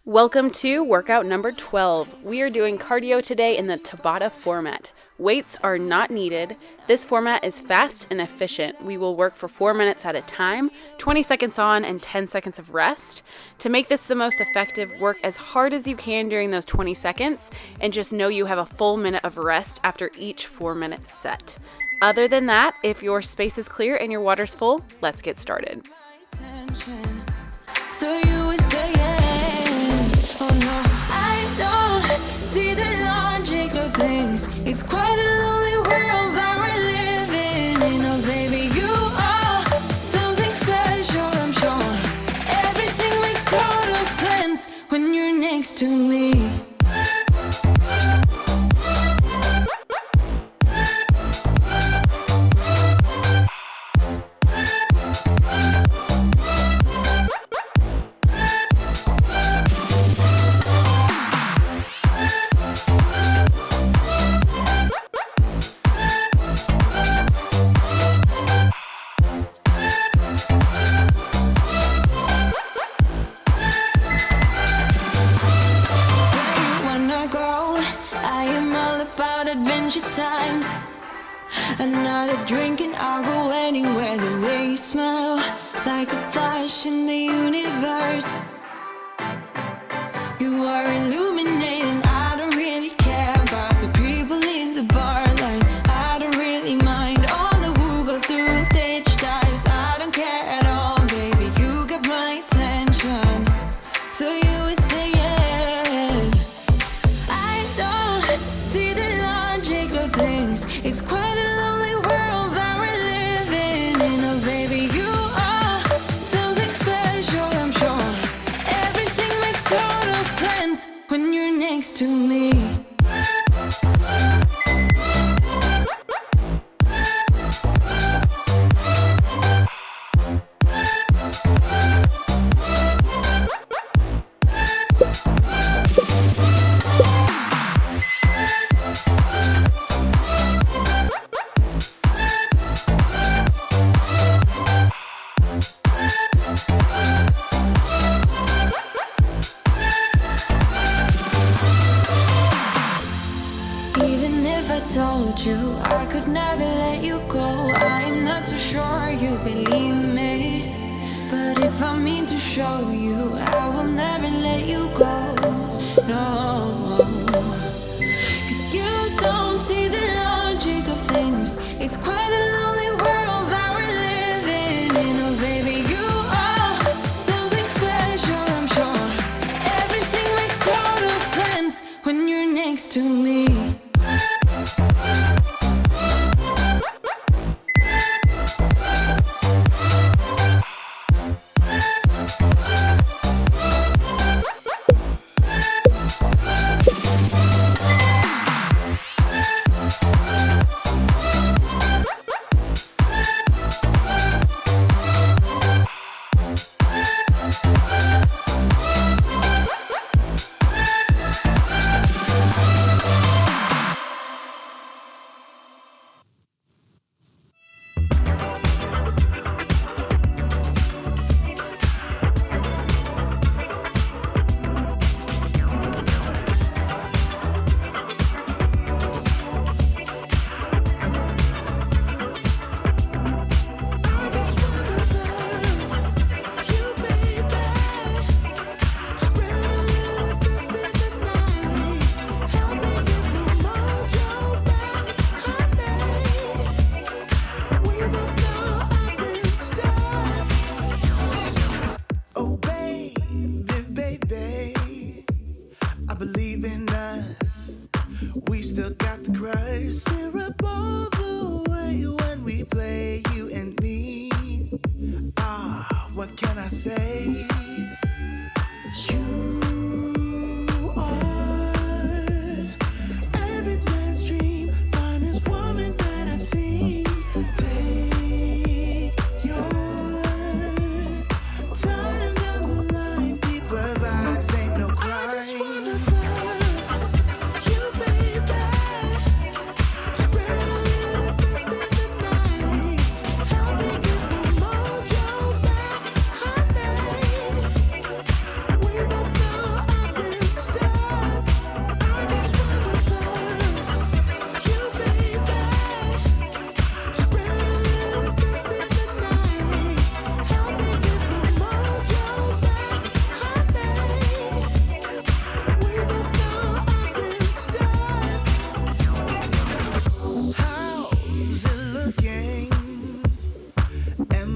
Welcome to workout number 12. We are doing cardio today in the Tabata format. Weights are not needed. This format is fast and efficient. We will work for 4 minutes at a time, 20 seconds on and 10 seconds of rest. To make this the most effective, work as hard as you can during those 20 seconds and just know you have a full minute of rest after each 4-minute set. Other than that, if your space is clear and your water's full, let's get started. So you were saying, oh no, I don't see the logic of things. It's quite a lonely world that we're living in. Oh baby, you are something special, I'm sure. Everything makes total sense when you're next to me. Times another drink and I'll go anywhere. The way you smell, like a flash in the universe. You are illuminating. I don't really care about the people in the bar line. I don't really mind all the who goes doing stage dives. I don't care at all, baby. You got my attention. So you were saying, I don't see the logic of things. It's quite a lonely world that we're living in. Oh baby, you are something special, I'm sure. Everything makes total sense when you're next to me. Told you I could never let you go. I'm not so sure you believe me, but if I mean to show you, I will never let you go. No, 'cause you don't see the logic of things. It's quite a lonely world that we're living in. Oh baby, you are something special, I'm sure. Everything makes total sense when you're next to me.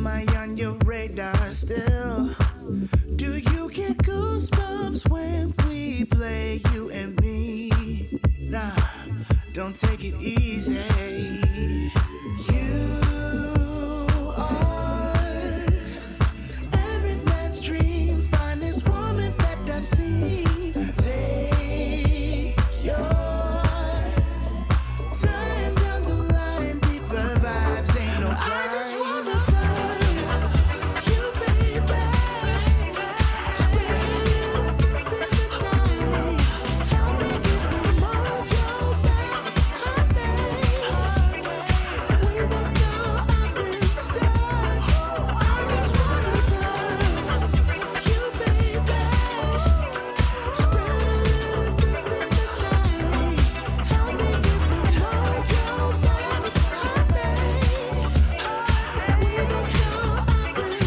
Am I on your radar still? Do you get goosebumps when we play you and me? Nah, don't take it easy. You are every man's dream. Finest woman that I've seen. Take your time down the line. Beat the vibes, ain't no crime. I just wanna love you, baby. Spread a little kiss in the night. Help me get the mojo back, honey. We both know I've been stuck. I just wanna love you, baby. Spread a little kiss in the night. Help me get the mojo back, honey. We both know I've been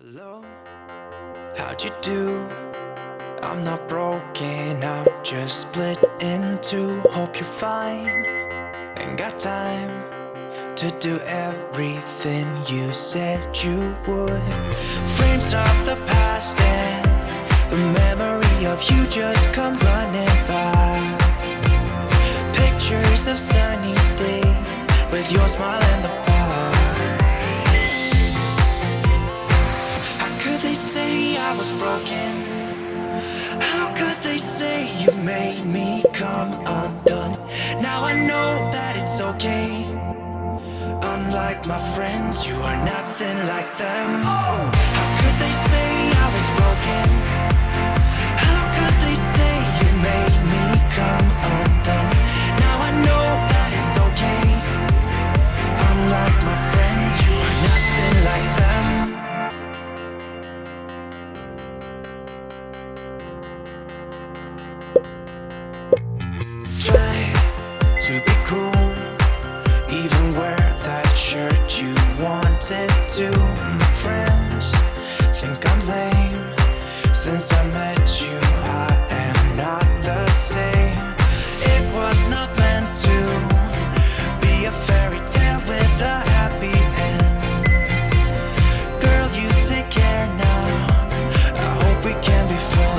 Hello, how'd you do? I'm not broken, I'm just split in two. Hope you're fine, ain't got time to do everything you said you would. Frames of the past and the memory of you just come running by. Pictures of sunny days with your smile in the bar. How could they say I was broken? How could they say you made me come undone? Now I know that it's okay. Unlike my friends, you are nothing like them. How could they say I was broken? How could they say you made me come undone? Now I know that it's okay. Unlike my friends, you are nothing like them. Try to be cool, even wear that shirt you wanted to. My friends think I'm lame. Since I met you, I am not the same. It was not meant to be a fairy tale with a happy end. Girl, you take care now. I hope we can be friends.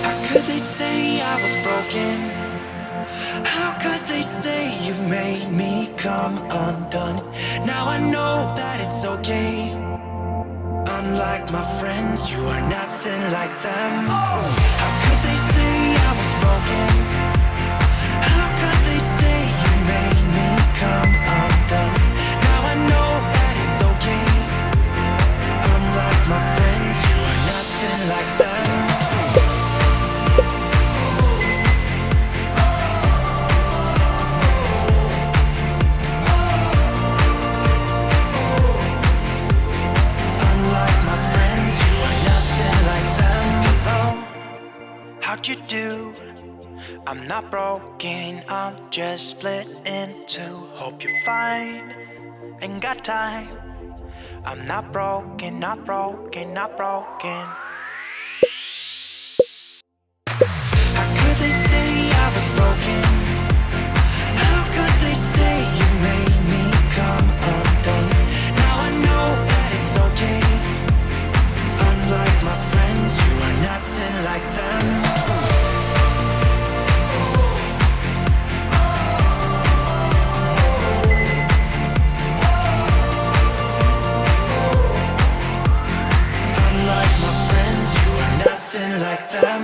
How could they say I was broken? How could they say you made me come undone? Now I know that it's okay. Unlike my friends, you are nothing like them. How could they say I was broken? How could they say you made me come undone? Now I know that it's okay. Unlike my friends, you are nothing like them. How'd you do? I'm not broken, I'm just split in two. Hope you're fine, ain't got time. I'm not broken, not broken, not broken. How could they say I was broken? How could they say you made me come undone? Now I know that it's okay. Unlike my friends, you are nothing like them. Unlike my friends, you are nothing like them.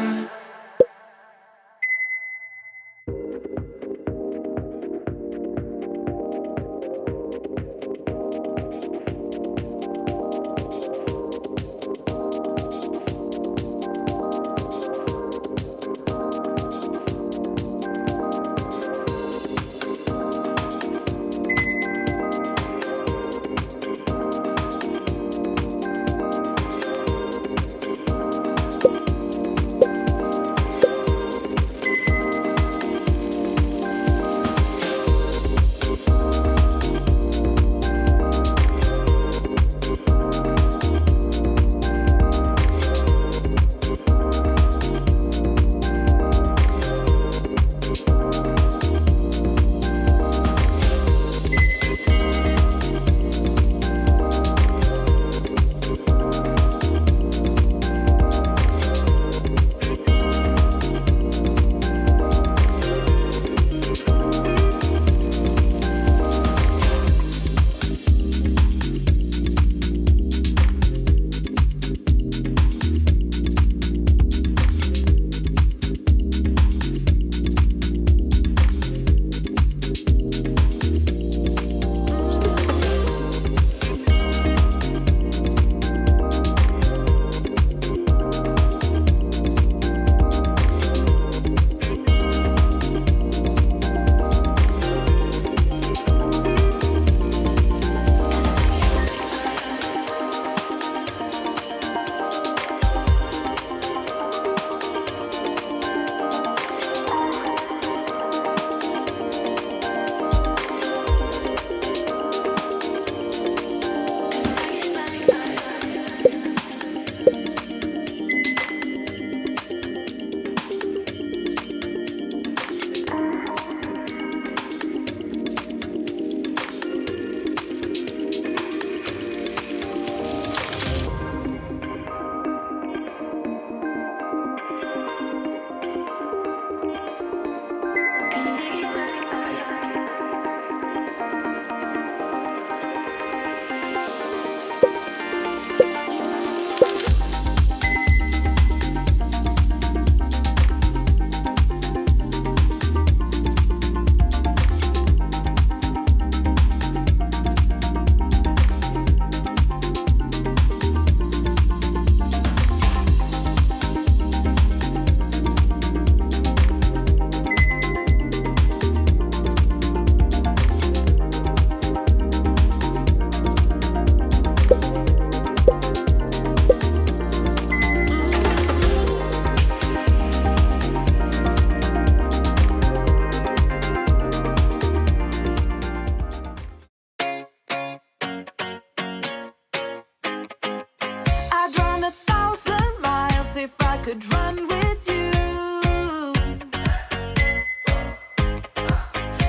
could run with you.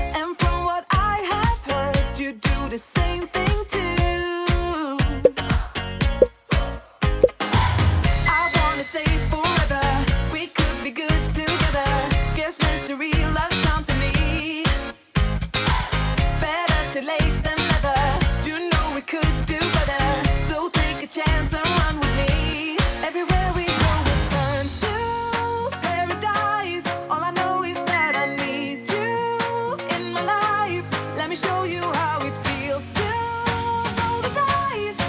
And from what I have heard, you do the same thing too. I wanna say forever, we could be good together. Guess mystery loves company. Better too late than never. You know we could do better. So take a chance and run with me. Everywhere we go, we turn to paradise. All I know is that I need you in my life. Let me show you how it feels to roll the dice.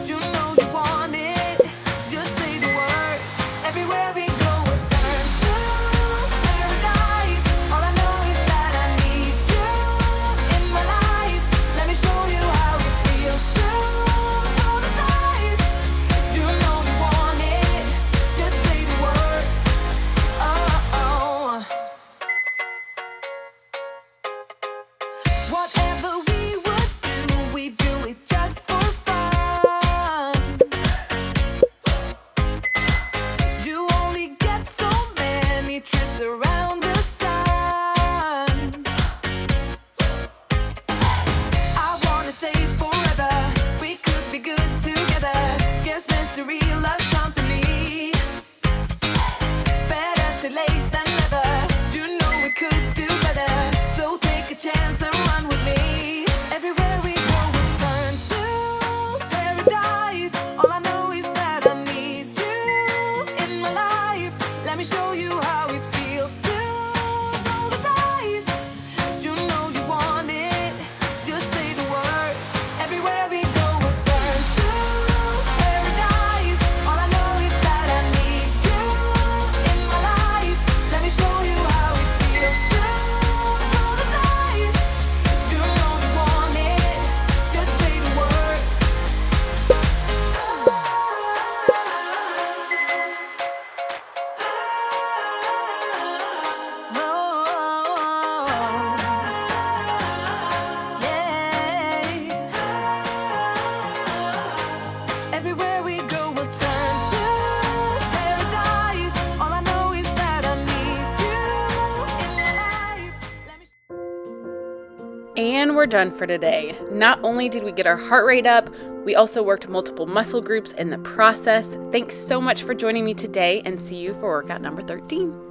You know you want it, just say the word. Everywhere we go, we turn to paradise. All I know is that I need you in my life. Let me show you how it feels to roll the dice. You know you want it, just say the word. Oh. Whatever we would do, we do it just for fun. You only get so many trips around the sun. I wanna say forever, we could be good together. Guess mystery loves company. Better too late than never. You know we could do better. So take a chance and run with me. Everywhere we go, we turn to paradise. All I know is that I need you in my life. Let me show you how it feels to roll the dice. You know you want it, just say the word. Everywhere we go, we turn to paradise. All I know is that I need you in my life. Let me show you how it feels to roll the dice. You know you want it, just say the word. Everywhere we go, we'll turn to paradise. All I know is that I need you in my life. Let me And we're done for today. Not only did we get our heart rate up, we also worked multiple muscle groups in the process. Thanks so much for joining me today, and see you for workout number 13.